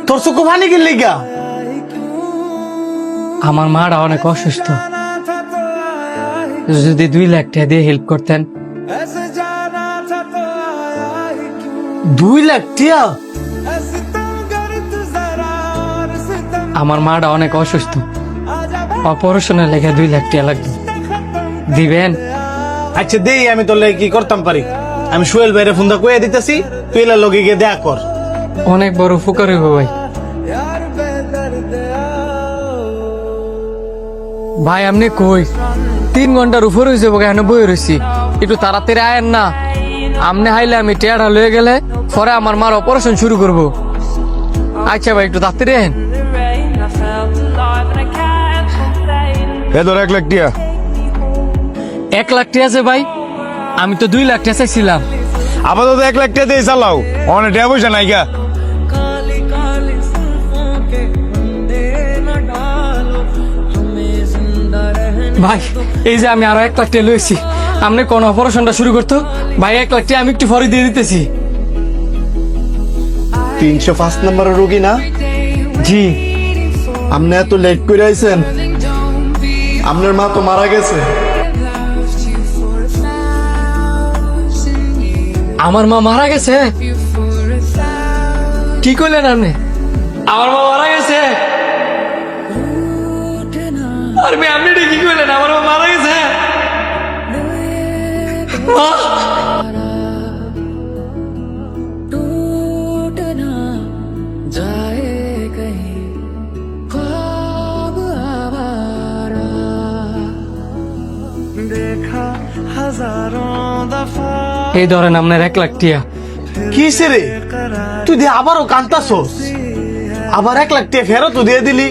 তোর চোখ পানি গেলি গা? আমার মাটা অনেক অসুস্থ, যদি 2 লাখ টাকা দিয়ে হেল্প করতেন। 2 লাখ টিয়া? আমার মাটা অনেক অসুস্থ, অপারেশনের লেগে 2 লাখ টাকা লাগবে, দিবেন? আচ্ছা দেই, আমি তোর লেগে কি করতাম পারি। আমি সোহেল ভাইরে ফোন দা কইয়া দিতেছি, তুই এলার লগে গিয়ে দেখা কর। অনেক বড় উপকার হইব ভাই। ভাই আপনি কই? 3 ঘন্টার উপর হয়েছে, কেন বই রয়েছি, একটু তাড়াতাড়ি আয়েন না। আপনি হাইলে আমি টেয়ারা লয়ে গেলে পরে আমার মার অপারেশন শুরু করব। আচ্ছা ভাই একটু তাড়াতাড়ি আয়েন। ধর 1 লাখ টিয়া। 1 লাখ টাকা আছে ভাই? আমি তো 2 লাখ টাকা চাইছিলাম। আপাতত 1 লাখ টিয়া দিয়ে চালাও, অনেক টাকা পয়সা নাই গা। ভাই এই যে আমি আরো 1 লাখ টাকা লয়েছি, আপনি কোন অপারেশনটা শুরু করতো ভাই? 1 লাখ টাকা আমি একটু পরে দিয়ে দিতেছি। 305 নম্বরের রোগী না? জি। আপনি এত লেট করে আইছেন, আপনার মা তো মারা গেছে। আমার মা মারা গেছে? কি করলেন আপনি? আমার মা মারা গেছে? আর আপনি এটা কি করলেন? আমার মা মারা গেছে? মা! এই ধরেন আপনার 1 লাখ টিয়া। কিসে রে, তুই দিয়ে আবারও কান্তাছস? আবার 1 লাখ টাকা ফেরত দিয়ে দিলি?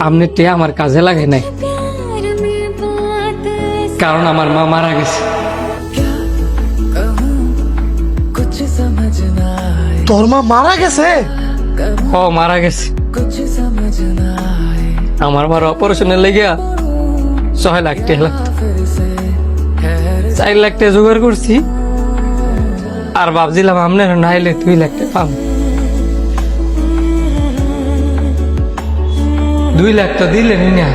আপনার টিয়া আমার কাজে লাগে নাই, কারণ আমার মা মারা গেছে। তোর মা মারা গেছে? ও মারা গেছে। আমার মার অপারেশনের লেগে 6 লাখ টাকা লাগতো, 4 লাখ টাকা জোগাড় করছি, আর ভাবছিলাম আপনার নাইলে 2 লাখ টাকা পাবো। 2 লাখ তো দিলেনই না,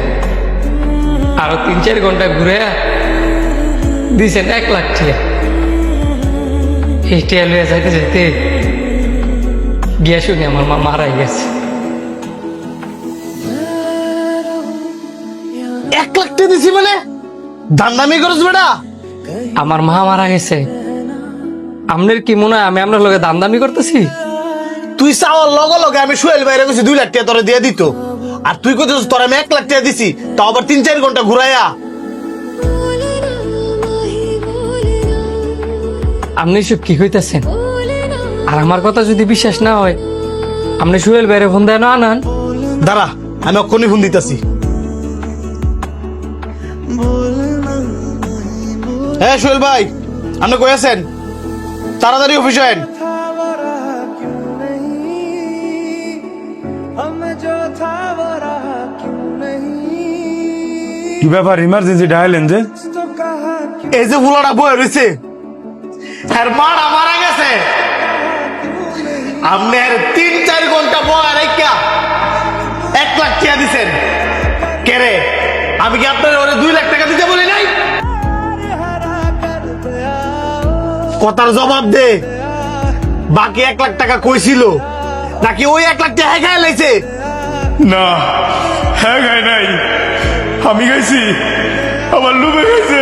আরো 3-4 ঘন্টা ঘুরে দিয়েছেন 1 লাখ টাকা। এই টাকা লইয়া যাইতে যাইতে গিয়া শুনি আমার মা মারাই গেছে। 1 লাখ টাকা দিছি মানে দান্দামি করছ বেটা? আমার মা মারা গেছে, আপনার কি মনে হয় আমি আপনার লগে দামদামি করতেছি? তুই চাওয়ার লগে লগে আমি সোহেল বাইরে গেছি 2 লাখ টাকা তোরে দিয়ে দিত, আর তুই কইছিস তোর আমি 1 লাখ টাকা দিছি, তাও আবার 3-4 ঘন্টা ঘুরাইয়া। আপনি সব কি হইতেছেন? আর আমার কথা যদি বিশ্বাস না হয়, আপনি সোহেল বাইরে ফোন দেয় না আনান। দাঁড়া, আমি অক্ষণই ফোন দিতেছি। হ্যাঁ সোহেল ভাই, আপনি কই আছেন? তাড়াতাড়ি অফিসে আইন। কি ব্যাপার, ইমার্জেন্সি ডায়ালেন যে? এই যে বুলাটা বয়ে রয়েছে, আর মারা মারা গেছে। আপনার 3-4 ঘন্টা বয়া রেখা 1 লাখ টাকা দিছেন কে রে? আমি কি আপনার ওরে 2 লাখ টাকা দিতে বলি নাই? কথার জবাব দে। বাকি 1 লাখ টাকা কইছিল নাকি ওই 1 লাখ টাকা হ্যাঁ লাইছে? না, হ্যাঁ গায় নাই, আমি গাইছি, আমার লুবে গেছে।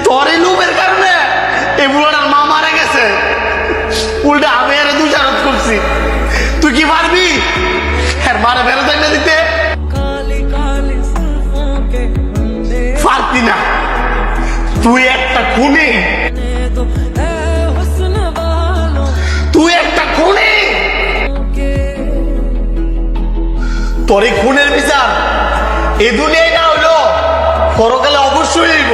তোর এই লোভের কারণে এই বুলাটার মা মারা গেছে, উল্টা আমি আরে দোষারোপ করছি। তুই কি পারবি আর মারা ফেরত এনে দিতে? পারতি না, তুই একটা খুনি, তুই একটা খুনি। তোর এই খুনের বিচার এই দুনিয়ায় না হইলো পরকালে অবশ্যই হইব।